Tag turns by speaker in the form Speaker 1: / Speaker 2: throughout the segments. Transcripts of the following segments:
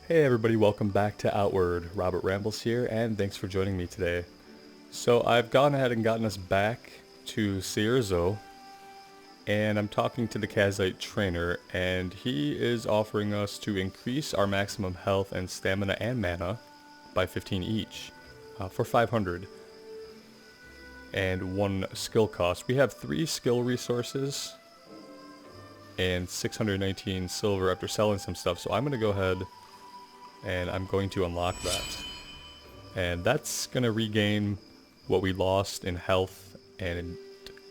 Speaker 1: Hey everybody, welcome back to Outward. Robert Rambles here, and thanks for joining me today. So I've gone ahead and gotten us back to Cierzo, and I'm talking to the Kazite trainer, and he is offering us to increase our maximum health and stamina and mana by 15 each, for 500, and 1 skill cost. We have 3 skill resources, and 619 silver after selling some stuff, so I'm going to go ahead and I'm going to unlock that. And that's going to regain what we lost in health and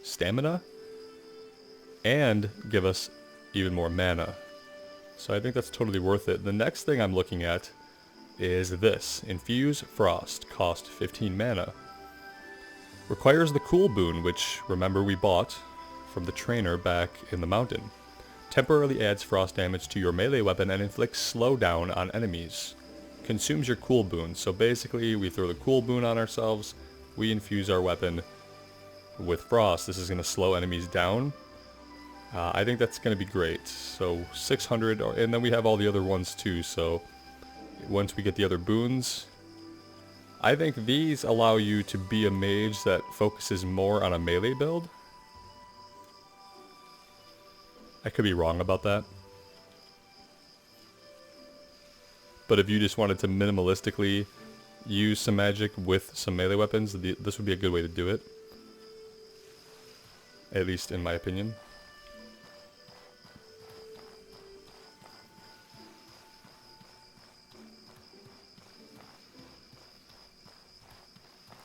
Speaker 1: stamina, and give us even more mana. So I think that's totally worth it. The next thing I'm looking at is this. Infuse Frost, cost 15 mana. Requires the Cool Boon, which, remember, we bought from the trainer back in the mountain. Temporarily adds frost damage to your melee weapon and inflicts slowdown on enemies. Consumes your Cool Boon. So basically, we throw the Cool Boon on ourselves, we infuse our weapon with frost. This is going to slow enemies down. I think that's going to be great. So 600, and then we have all the other ones too, so once we get the other boons, I think these allow you to be a mage that focuses more on a melee build. I could be wrong about that. But if you just wanted to minimalistically use some magic with some melee weapons, this would be a good way to do it. At least in my opinion.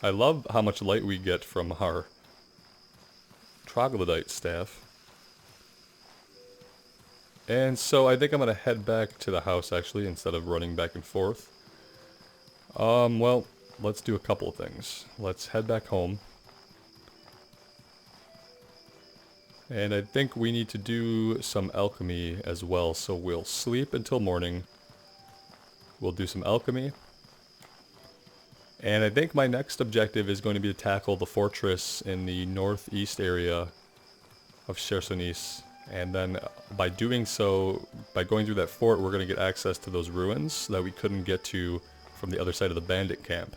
Speaker 1: I love how much light we get from our troglodyte staff. And so I think I'm going to head back to the house actually, instead of running back and forth. Well, let's do a couple of things. Let's head back home. And I think we need to do some alchemy as well, so we'll sleep until morning. We'll do some alchemy. And I think my next objective is going to be to tackle the fortress in the northeast area of Chersonis. And then by doing so, by going through that fort, we're going to get access to those ruins that we couldn't get to from the other side of the bandit camp.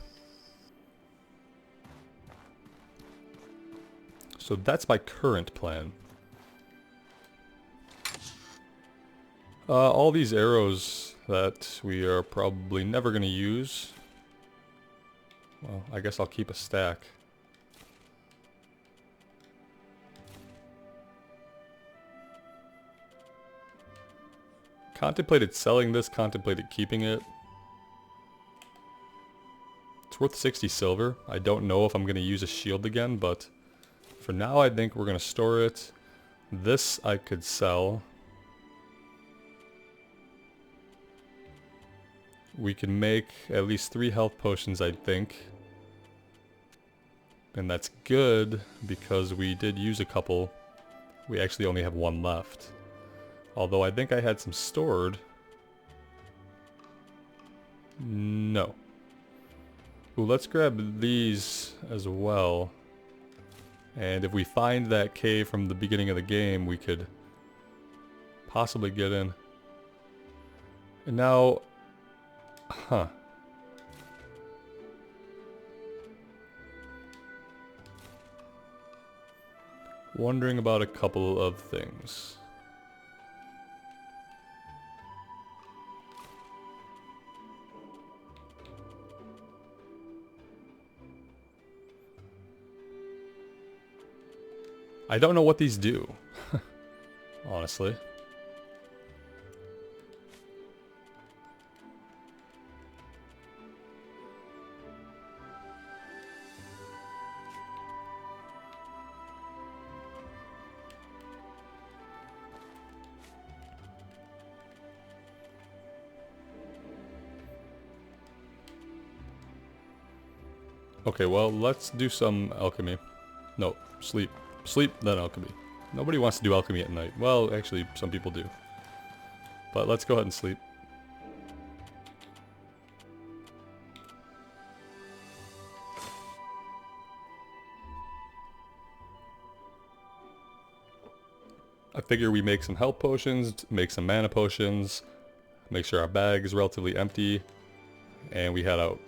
Speaker 1: So that's my current plan. All these arrows that we are probably never going to use. Well, I guess I'll keep a stack. Contemplated selling this, contemplated keeping it. It's worth 60 silver. I don't know if I'm going to use a shield again, but for now I think we're going to store it. This I could sell. We can make at least 3 health potions, I think. And that's good, because we did use a couple. We actually only have 1 left. Although I think I had some stored. No. Ooh, let's grab these as well. And if we find that cave from the beginning of the game, we could possibly get in. And now... Huh. Wondering about a couple of things. I don't know what these do, honestly. Okay, well, let's do some alchemy. No, sleep. Sleep, then alchemy. Nobody wants to do alchemy at night. Well, actually, some people do. But let's go ahead and sleep. I figure we make some health potions, make some mana potions, Make sure our bag is relatively empty. And we head out.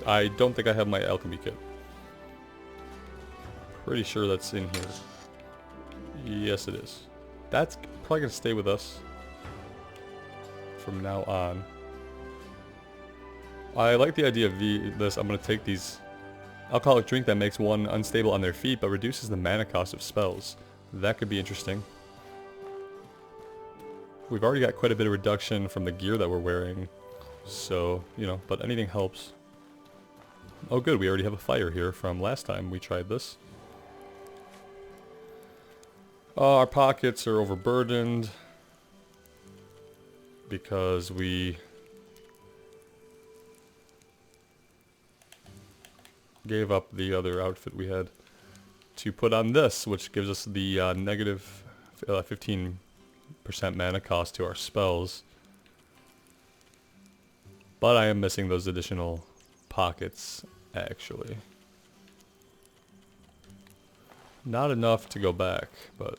Speaker 1: I don't think I have my alchemy kit. Pretty sure that's in here. Yes, it is. That's probably going to stay with us from now on. I like the idea of this. I'm going to take these alcoholic drink that makes one unstable on their feet but reduces the mana cost of spells. That could be interesting. We've already got quite a bit of reduction from the gear that we're wearing. So, you know, but anything helps. Oh good, we already have a fire here from last time we tried this. Our pockets are overburdened because we gave up the other outfit we had to put on this, which gives us the negative 15% mana cost to our spells. But I am missing those additional pockets, actually. Not enough to go back, but...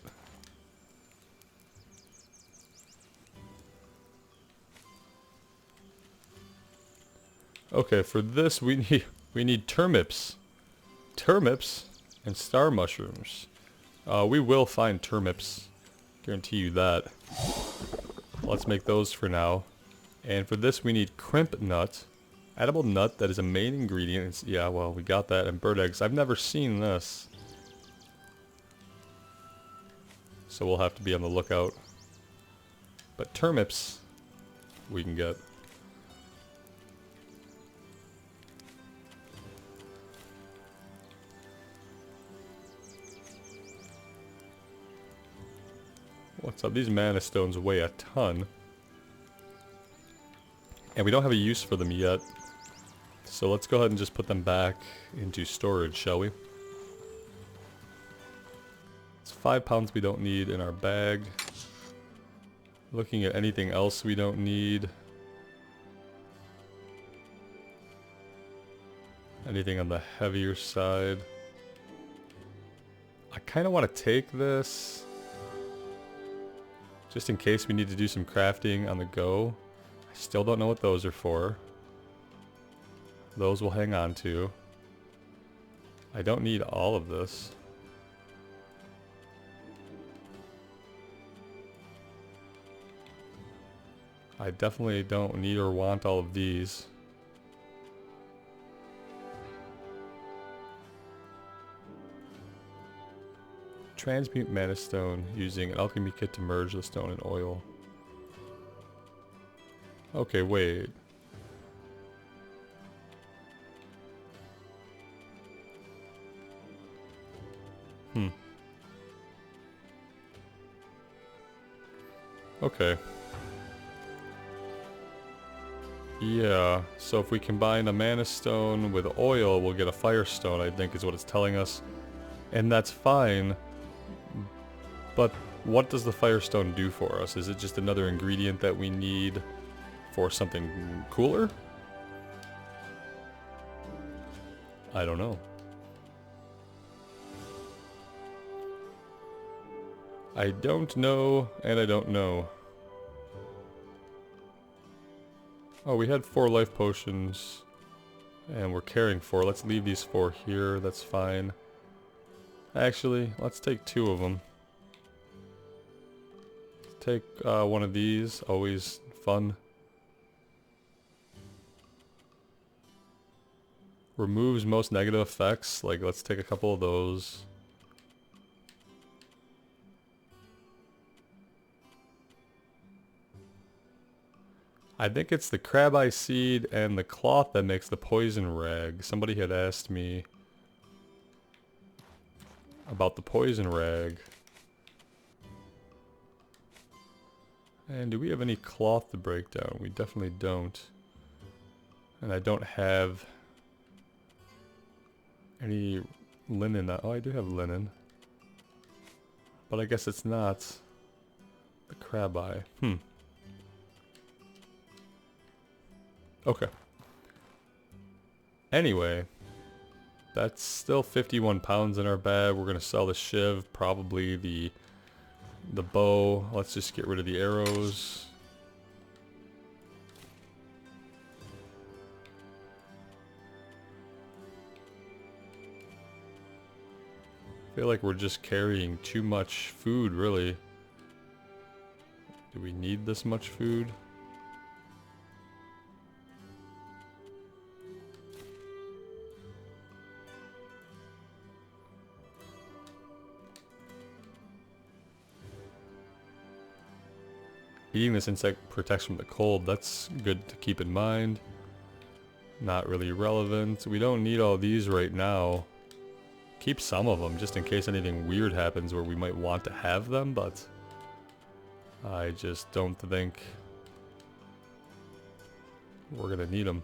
Speaker 1: Okay, for this we need turnips. Turnips and star mushrooms. We will find turnips. Guarantee you that. Let's make those for now. And for this we need crimp nut. Edible nut that is a main ingredient. Yeah, well, we got that. And bird eggs. I've never seen this. So we'll have to be on the lookout. But turnips we can get. What's up? These mana stones weigh a ton. And we don't have a use for them yet. So let's go ahead and just put them back into storage, shall we? It's 5 pounds we don't need in our bag. Looking at anything else we don't need. Anything on the heavier side. I kind of want to take this. Just in case we need to do some crafting on the go. I still don't know what those are for. Those we'll hang on to. I don't need all of this. I definitely don't need or want all of these. Transmute mana stone using an alchemy kit to merge the stone in oil. Okay, wait. Okay. Yeah, so if we combine a mana stone with oil, we'll get a fire stone, I think is what it's telling us. And that's fine. But what does the firestone do for us? Is it just another ingredient that we need for something cooler? I don't know. I don't know, and I don't know. Oh, we had 4 life potions, and we're carrying 4. Let's leave these 4 here, that's fine. Actually, let's take 2 of them. Take one of these, always fun. Removes most negative effects, like let's take a couple of those. I think it's the crab eye seed and the cloth that makes the poison rag. Somebody had asked me about the poison rag. And do we have any cloth to break down? We definitely don't. And I don't have any linen. Oh, I do have linen. But I guess it's not the crab eye. Okay. Anyway. That's still 51 pounds in our bag. We're gonna sell the shiv, probably the bow. Let's just get rid of the arrows. I feel like we're just carrying too much food, really. Do we need this much food? Eating this insect protects from the cold. That's good to keep in mind. Not really relevant. We don't need all these right now. Keep some of them just in case anything weird happens where we might want to have them, but I just don't think we're gonna need them.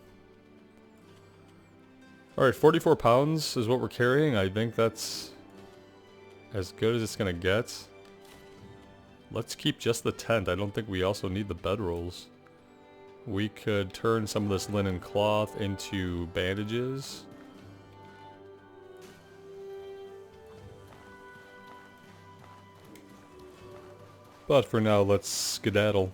Speaker 1: Alright, 44 pounds is what we're carrying. I think that's as good as it's gonna get. Let's keep just the tent. I don't think we also need the bedrolls. We could turn some of this linen cloth into bandages. But for now, let's skedaddle.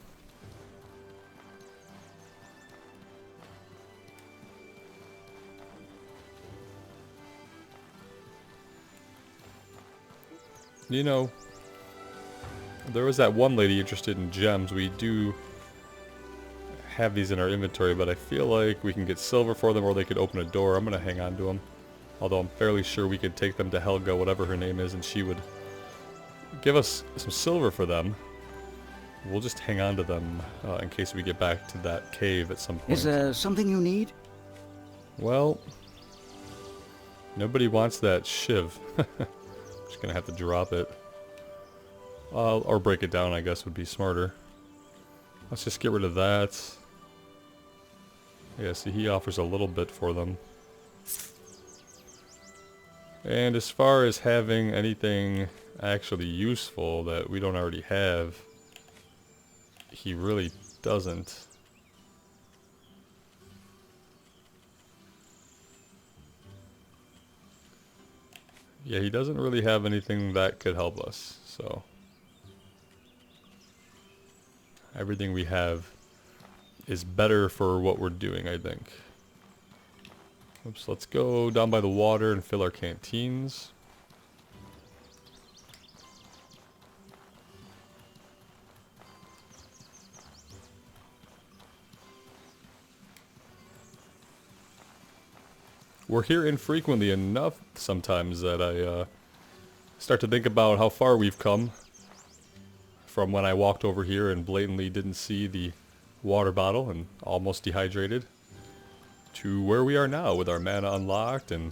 Speaker 1: You know, there was that one lady interested in gems. We do have these in our inventory, but I feel like we can get silver for them or they could open a door. I'm going to hang on to them. Although I'm fairly sure we could take them to Helga, whatever her name is, and she would give us some silver for them. We'll just hang on to them in case we get back to that cave at some point.
Speaker 2: Is there something you need?
Speaker 1: Well, nobody wants that shiv. Just gonna have to drop it. Or break it down, I guess, would be smarter. Let's just get rid of that. Yeah, see, he offers a little bit for them. And as far as having anything actually useful that we don't already have, he really doesn't. Yeah, he doesn't really have anything that could help us, so everything we have is better for what we're doing, I think. Oops, let's go down by the water and fill our canteens. We're here infrequently enough sometimes that I start to think about how far we've come from when I walked over here and blatantly didn't see the water bottle and almost dehydrated to where we are now with our mana unlocked and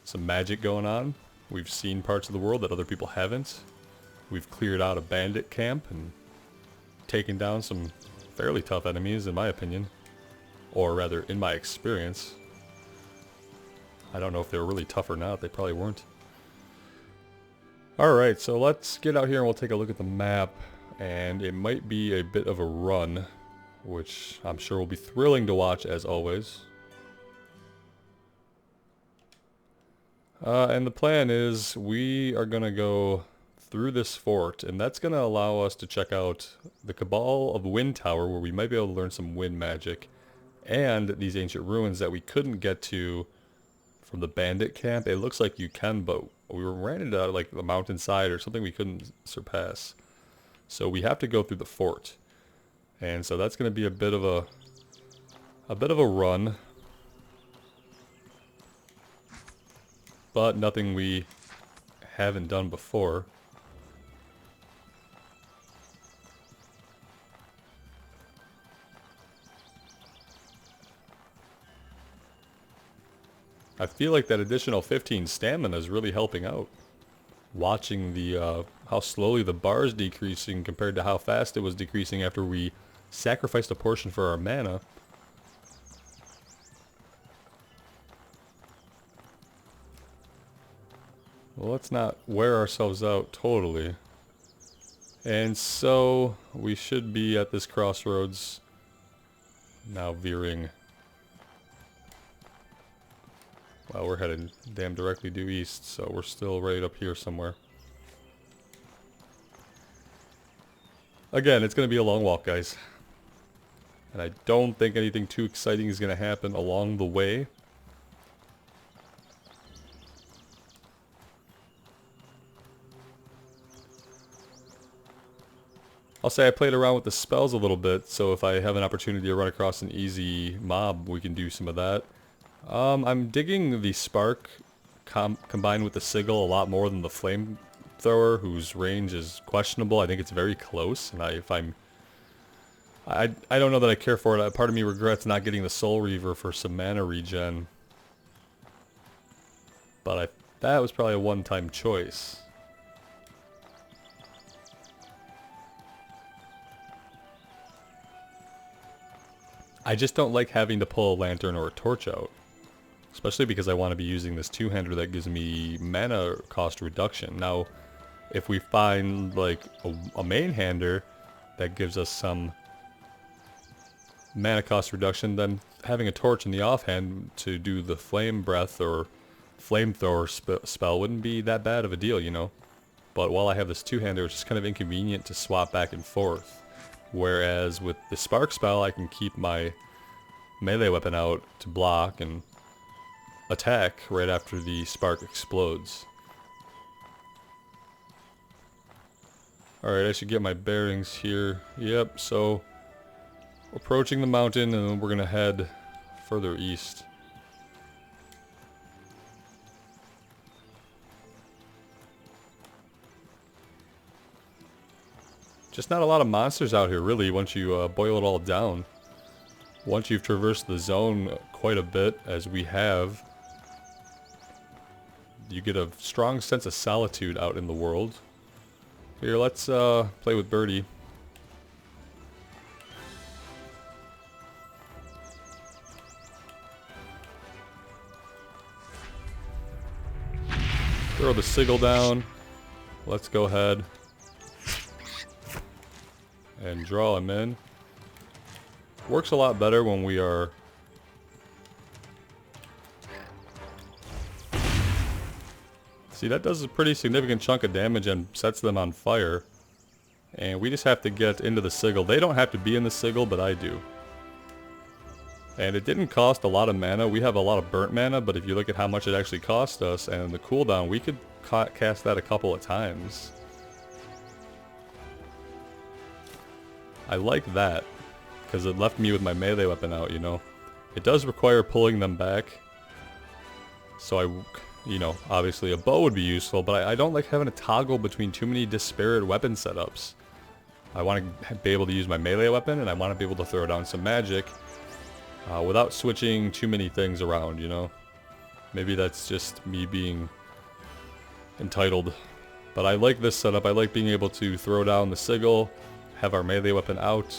Speaker 1: some magic going on. We've seen parts of the world that other people haven't. We've cleared out a bandit camp and taken down some fairly tough enemies in my opinion, or rather in my experience. I don't know if they were really tough or not. They probably weren't. Alright, so let's get out here and we'll take a look at the map. And it might be a bit of a run, which I'm sure will be thrilling to watch as always. And the plan is we are going to go through this fort, and that's going to allow us to check out the Cabal of Wind Tower, where we might be able to learn some wind magic, and these ancient ruins that we couldn't get to from the bandit camp. It looks like you can, but we ran into like the mountainside or something we couldn't surpass. So we have to go through the fort. And so that's going to be a bit of a run. But nothing we haven't done before. I feel like that additional 15 stamina is really helping out. Watching the how slowly the bar is decreasing compared to how fast it was decreasing after we sacrificed a portion for our mana. Well, let's not wear ourselves out totally. And so we should be at this crossroads now, veering. Well, we're headed damn directly due east, so we're still right up here somewhere. Again, it's going to be a long walk, guys. And I don't think anything too exciting is going to happen along the way. I'll say I played around with the spells a little bit, so if I have an opportunity to run across an easy mob, we can do some of that. I'm digging the spark combined with the sigil a lot more than the flamethrower, whose range is questionable. I think it's very close, and I don't know that I care for it. Part of me regrets not getting the Soul Reaver for some mana regen, but that was probably a one-time choice. I just don't like having to pull a lantern or a torch out. Especially because I want to be using this two-hander that gives me mana cost reduction. Now, if we find like a main hander that gives us some mana cost reduction, then having a torch in the offhand to do the flame breath or flamethrower spell wouldn't be that bad of a deal, you know. But while I have this two-hander, it's just kind of inconvenient to swap back and forth. Whereas with the spark spell, I can keep my melee weapon out to block and attack right after the spark explodes. Alright, I should get my bearings here. Yep, so approaching the mountain, and then we're gonna head further east. Just not a lot of monsters out here, really, once you boil it all down. Once you've traversed the zone quite a bit, as we have, you get a strong sense of solitude out in the world. Here, let's play with Birdie. Throw the sigil down. Let's go ahead and draw him in. Works a lot better when we are see, that does a pretty significant chunk of damage and sets them on fire. And we just have to get into the sigil. They don't have to be in the sigil, but I do. And it didn't cost a lot of mana. We have a lot of burnt mana, but if you look at how much it actually cost us and the cooldown, we could cast that a couple of times. I like that, because it left me with my melee weapon out, you know. It does require pulling them back. So you know, obviously a bow would be useful, but I don't like having to toggle between too many disparate weapon setups. I want to be able to use my melee weapon, and I want to be able to throw down some magic without switching too many things around, you know. Maybe that's just me being entitled. But I like this setup. I like being able to throw down the sigil, have our melee weapon out,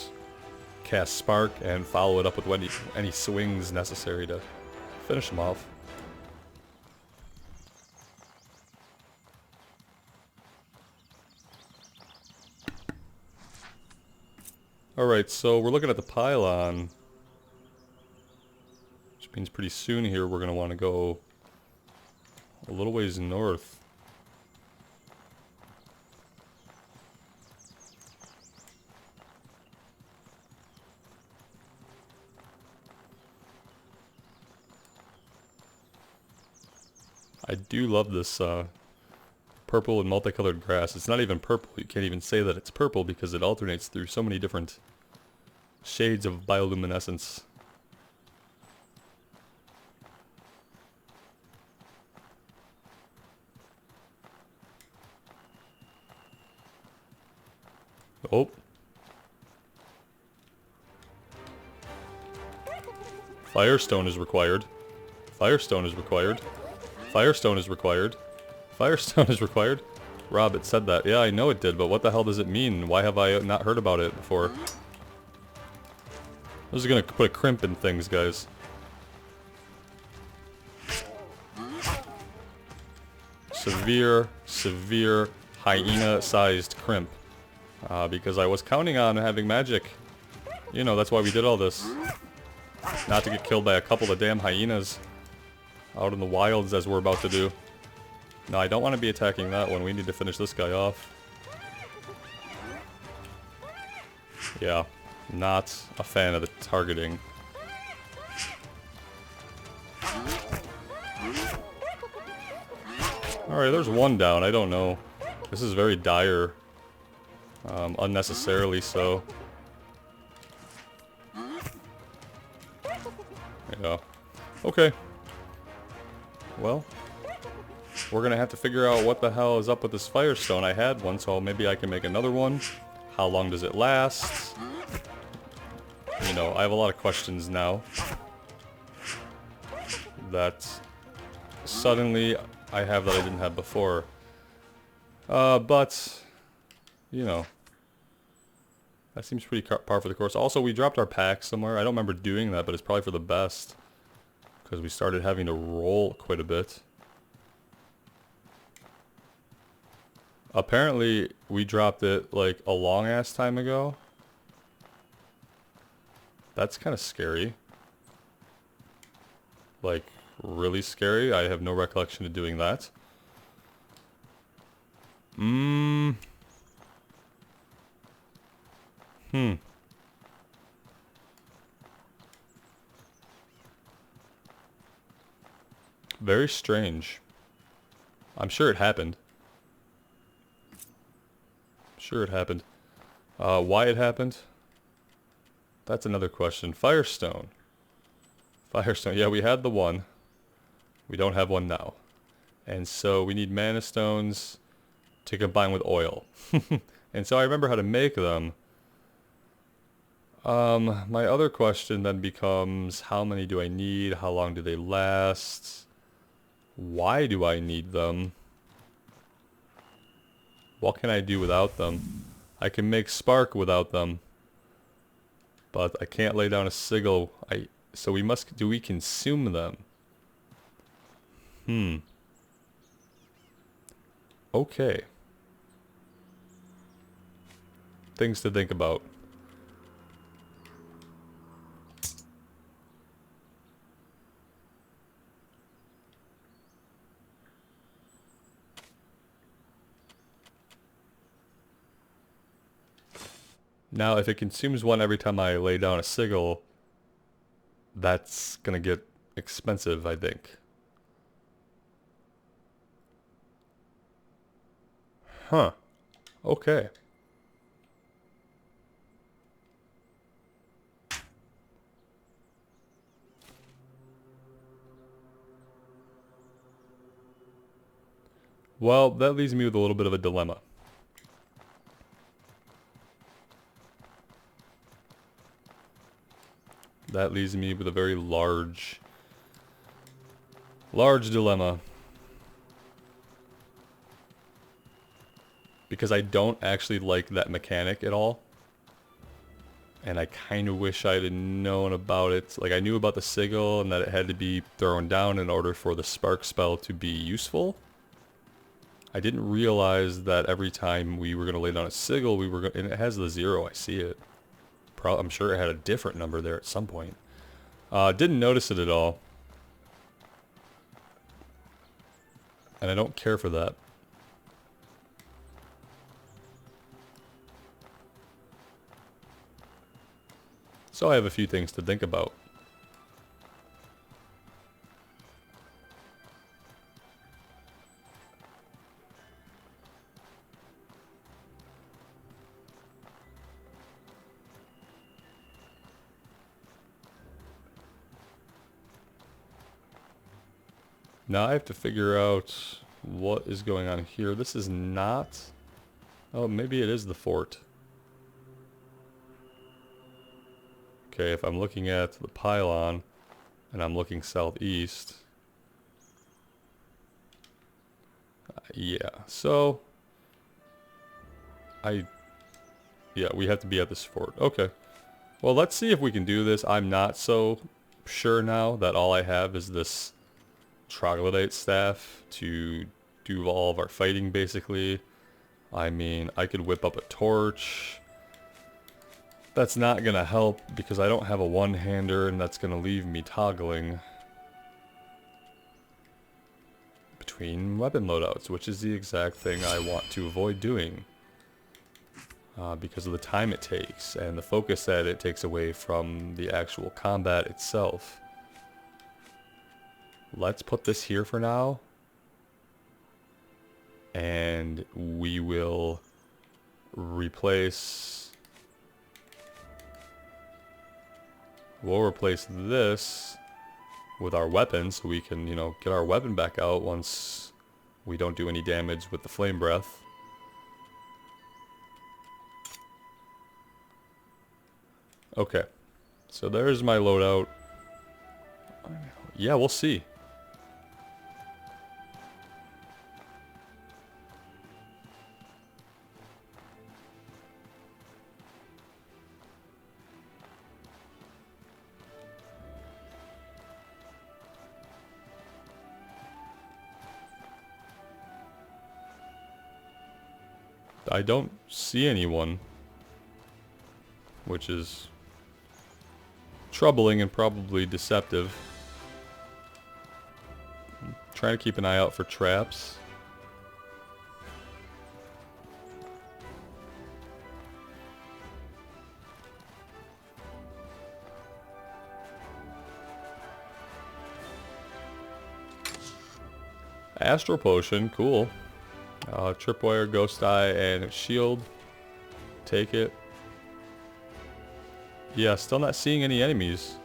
Speaker 1: cast spark, and follow it up with any swings necessary to finish them off. Alright, so we're looking at the pylon, which means pretty soon here we're going to want to go a little ways north. I do love this purple and multicolored grass. It's not even purple. You can't even say that it's purple because it alternates through so many different shades of bioluminescence. Oh. Firestone is required. Firestone is required. Firestone is required. Firestone is required. Rob, it said that. Yeah, I know it did, but what the hell does it mean? Why have I not heard about it before? This is gonna put a crimp in things, guys. Severe hyena-sized crimp. Because I was counting on having magic. You know, that's why we did all this. Not to get killed by a couple of damn hyenas. out in the wilds as we're about to do. No, I don't want to be attacking that one. We need to finish this guy off. Yeah, not a fan of the targeting. Alright, there's one down. I don't know. This is very dire. Unnecessarily so. Yeah. Okay. Well, we're gonna have to figure out what the hell is up with this Firestone. I had one, so maybe I can make another one. How long does it last? You know, I have a lot of questions now. That suddenly I have that I didn't have before. But, you know, that seems pretty par for the course. Also, we dropped our pack somewhere. I don't remember doing that, but it's probably for the best. Because we started having to roll quite a bit. Apparently, we dropped it like a long-ass time ago. That's kind of scary. Like, really scary. I have no recollection of doing that. Very strange. I'm sure it happened. Sure it happened. Why it happened? That's another question. Firestone. Firestone. Yeah, we had the one. We don't have one now. And so we need mana stones to combine with oil. And so I remember how to make them. My other question then becomes, how many do I need? How long do they last? Why do I need them? What can I do without them? I can make spark without them. But I can't lay down a sigil. So we must, do we consume them? Okay. Things to think about. Now, if it consumes one every time I lay down a sigil, that's gonna get expensive, I think. Huh. Okay. Well, that leaves me with a little bit of a dilemma. That leaves me with a very large dilemma. Because I don't actually like that mechanic at all. And I kind of wish I had known about it. Like, I knew about the sigil and that it had to be thrown down in order for the spark spell to be useful. I didn't realize that every time we were going to lay down a sigil, we were going, and it has the 0, I see it. I'm sure it had a different number there at some point. Didn't notice it at all. And I don't care for that. So I have a few things to think about. Now I have to figure out what is going on here. This is not... Oh, maybe it is the fort. Okay, if I'm looking at the pylon and I'm looking southeast. Yeah, so... Yeah, we have to be at this fort. Okay. Well, let's see if we can do this. I'm not so sure now that all I have is this troglodyte staff to do all of our fighting, basically. I mean, I could whip up a torch. That's not gonna help because I don't have a one-hander and that's gonna leave me toggling. between weapon loadouts, which is the exact thing I want to avoid doing. Because of the time it takes and the focus that it takes away from the actual combat itself. Let's put this here for now. And we will replace... We'll replace this with our weapon so we can, you know, get our weapon back out once we don't do any damage with the flame breath. Okay, so there's my loadout. Yeah, we'll see. I don't see anyone, which is troubling and probably deceptive. I'm trying to keep an eye out for traps. Astral Potion, cool. Tripwire, Ghost Eye, and Shield. Take it. Yeah, still not seeing any enemies.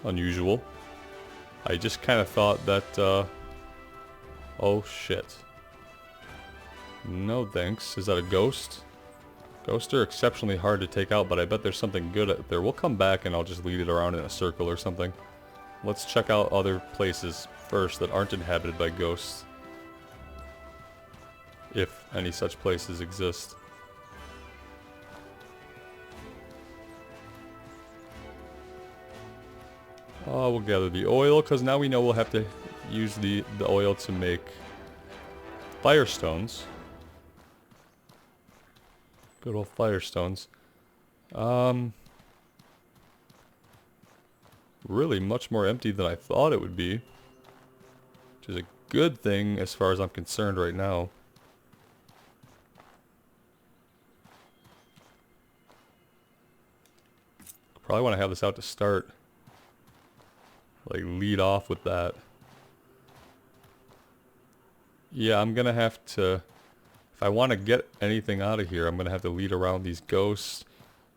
Speaker 1: Unusual. I just kind of thought that, oh shit. No thanks. Is that a ghost? Ghosts are exceptionally hard to take out, but I bet there's something good up there. We'll come back and I'll just lead it around in a circle or something. Let's check out other places first that aren't inhabited by ghosts. If any such places exist. We'll gather the oil, because now we know we'll have to use the oil to make firestones. Good old firestones. Really much more empty than I thought it would be. Which is a good thing as far as I'm concerned right now. Probably want to have this out to start. Like, lead off with that. Yeah, I'm gonna have to... If I want to get anything out of here, I'm gonna have to lead around these ghosts.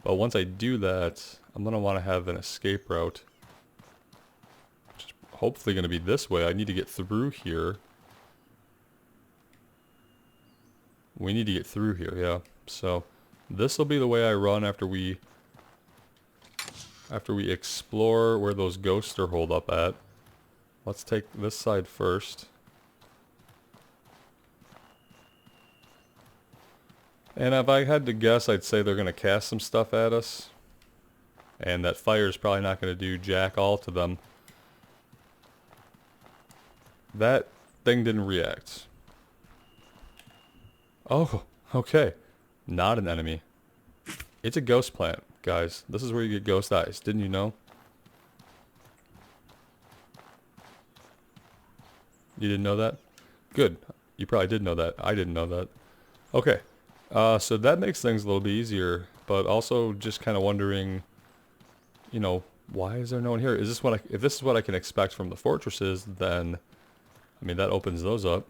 Speaker 1: But once I do that, I'm gonna want to have an escape route. Which is hopefully gonna be this way. I need to get through here. We need to get through here, yeah. So, this will be the way I run after we explore where those ghosts are holed up at. Let's take this side first. And if I had to guess, I'd say they're going to cast some stuff at us. And that fire is probably not going to do jack all to them. That thing didn't react. Oh, okay. Not an enemy. It's a ghost plant, guys. This is where you get ghost eyes. Didn't you know? You didn't know that? Good. You probably did know that. I didn't know that. Okay. So that makes things a little bit easier, but also just kind of wondering, you know, why is there no one here? Is this what if this is what I can expect from the fortresses, then, I mean, that opens those up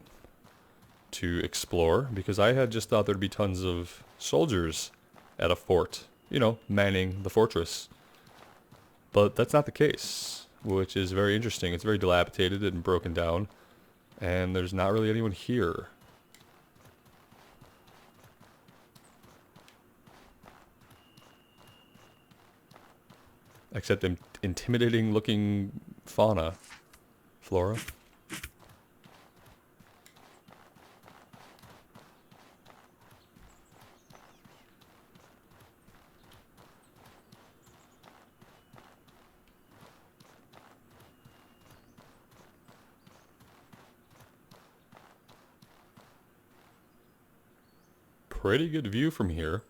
Speaker 1: to explore, because I had just thought there'd be tons of soldiers at a fort, you know, manning the fortress. But that's not the case, which is very interesting. It's very dilapidated and broken down, and there's not really anyone here. Except intimidating looking fauna. Flora. Pretty good view from here.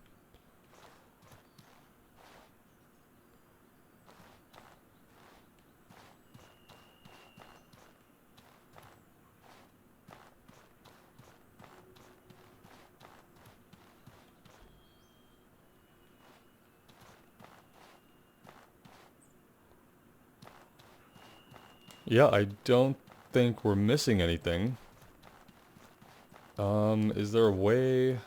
Speaker 1: Yeah, I don't think we're missing anything. Is there a way...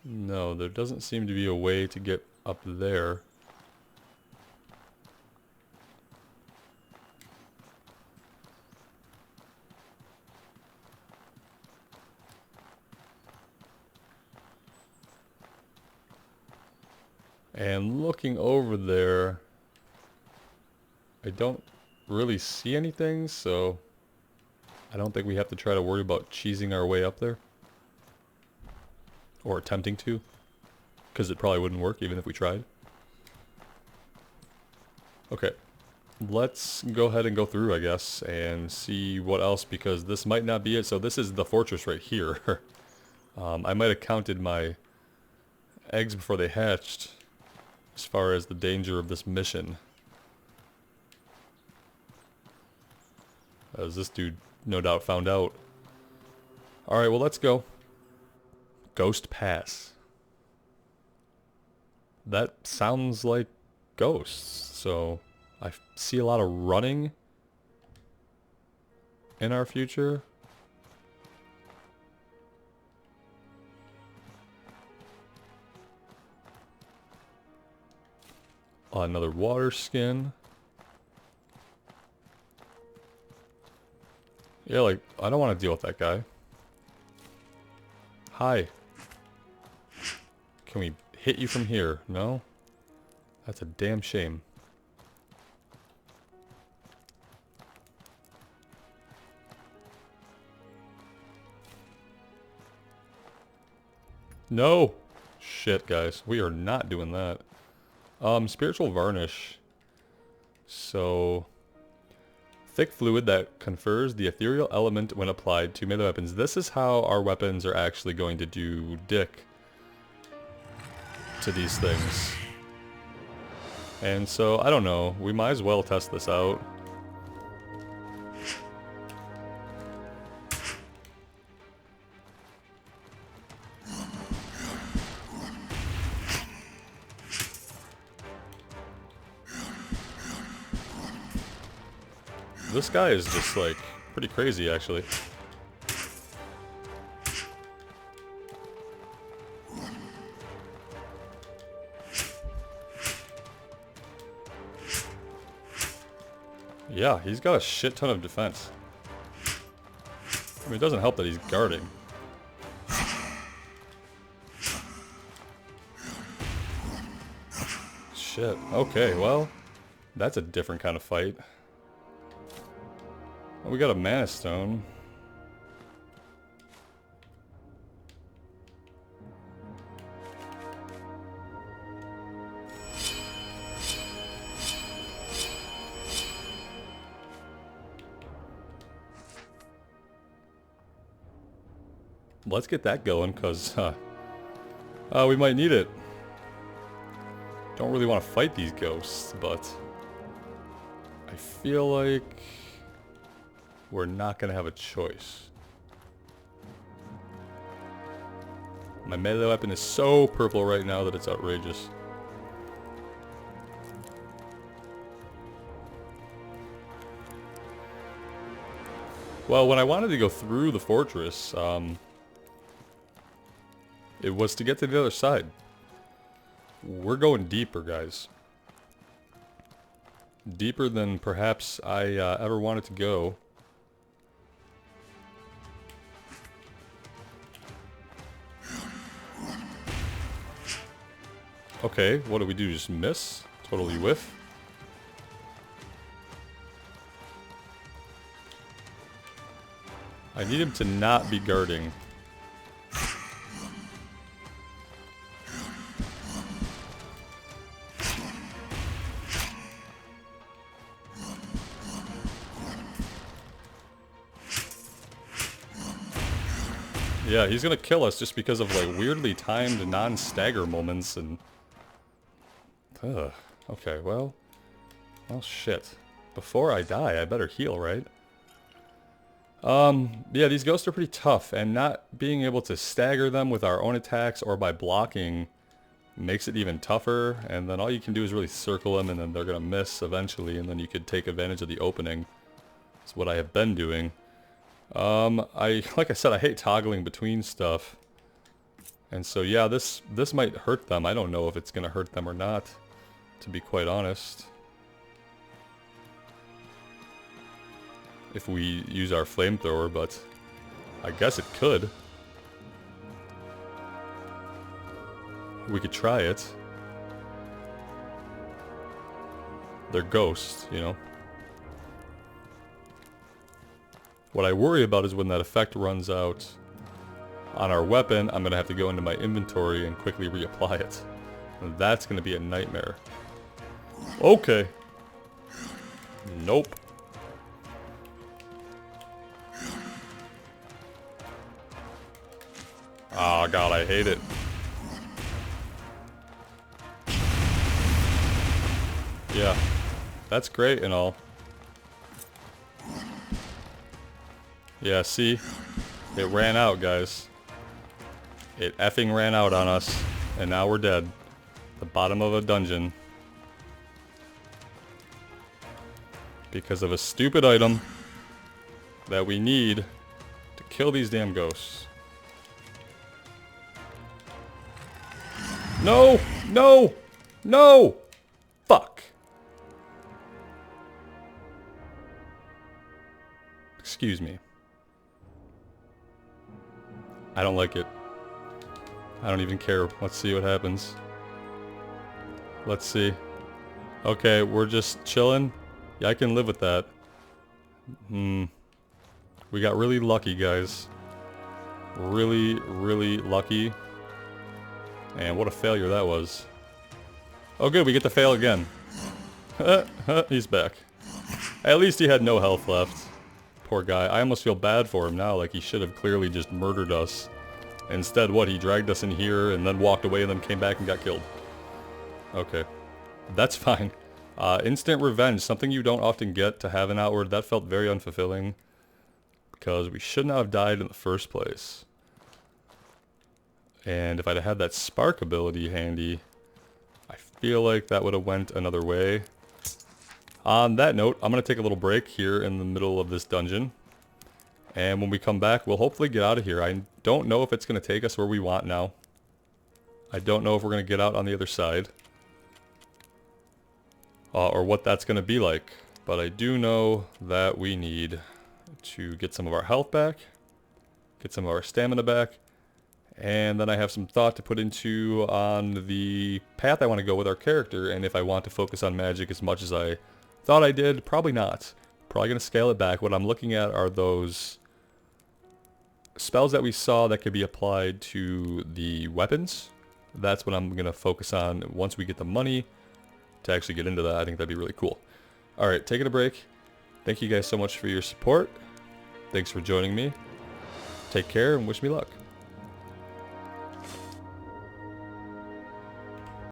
Speaker 1: No, there doesn't seem to be a way to get up there. And looking over there, I don't really see anything, so I don't think we have to try to worry about cheesing our way up there. Or attempting to, because it probably wouldn't work even if we tried. Okay, let's go ahead and go through, I guess, and see what else, because this might not be it. So this is the fortress right here. I might have counted my eggs before they hatched as far as the danger of this mission. As this dude no doubt found out. Alright, well, let's go. Ghost Pass. That sounds like ghosts, so I see a lot of running in our future. Another water skin. Yeah, like, I don't want to deal with that guy. Hi. Can we hit you from here? No? That's a damn shame. No! Shit, guys. We are not doing that. Spiritual Varnish. So... thick fluid that confers the ethereal element when applied to melee weapons. This is how our weapons are actually going to do dick to these things. And so, I don't know. We might as well test this out. This guy is just, like, pretty crazy, actually. Yeah, he's got a shit ton of defense. I mean, it doesn't help that he's guarding. Shit. Okay, well, that's a different kind of fight. Well, we got a Mana Stone. Let's get that going, because we might need it. Don't really want to fight these ghosts, but I feel like we're not going to have a choice. My melee weapon is so purple right now that it's outrageous. Well, when I wanted to go through the fortress, it was to get to the other side. We're going deeper, guys. Deeper than perhaps I ever wanted to go. Okay, what do we do? Just miss? Totally whiff? I need him to not be guarding. Yeah, he's gonna kill us just because of, like, weirdly timed non-stagger moments and... Ugh. Okay, well... Well, shit. Before I die, I better heal, right? Yeah, these ghosts are pretty tough, and not being able to stagger them with our own attacks or by blocking makes it even tougher, and then all you can do is really circle them, and then they're gonna miss eventually, and then you could take advantage of the opening. That's what I have been doing. Like I said, I hate toggling between stuff. And so yeah, this might hurt them. I don't know if it's gonna hurt them or not, to be quite honest. If we use our flamethrower, but I guess it could. We could try it. They're ghosts, you know. What I worry about is when that effect runs out on our weapon, I'm gonna have to go into my inventory and quickly reapply it. And that's gonna be a nightmare. Okay. Nope. Oh god, I hate it. Yeah, that's great and all. Yeah, see? It ran out, guys. It effing ran out on us, and now we're dead. The bottom of a dungeon. Because of a stupid item that we need to kill these damn ghosts. No! No! No! Fuck. Excuse me. I don't like it. I don't even care. Let's see what happens. Let's see. Okay, we're just chilling. Yeah, I can live with that. We got really lucky, guys. Really, really lucky. And what a failure that was. Oh good, we get to fail again. He's back. At least he had no health left. Poor guy. I almost feel bad for him now, like he should have clearly just murdered us. Instead, what, he dragged us in here and then walked away and then came back and got killed. Okay. That's fine. Instant revenge, something you don't often get to have in Outward. That felt very unfulfilling. Because we should not have died in the first place. And if I'd had that spark ability handy, I feel like that would have went another way. On that note, I'm going to take a little break here in the middle of this dungeon. And when we come back, we'll hopefully get out of here. I don't know if it's going to take us where we want now. I don't know if we're going to get out on the other side. Or what that's going to be like. But I do know that we need to get some of our health back. Get some of our stamina back. And then I have some thought to put into on the path I want to go with our character. And if I want to focus on magic as much as I thought I did, probably not. Probably going to scale it back. What I'm looking at are those spells that we saw that could be applied to the weapons. That's what I'm going to focus on once we get the money to actually get into that. I think that'd be really cool. Alright, taking a break. Thank you guys so much for your support. Thanks for joining me. Take care and wish me luck.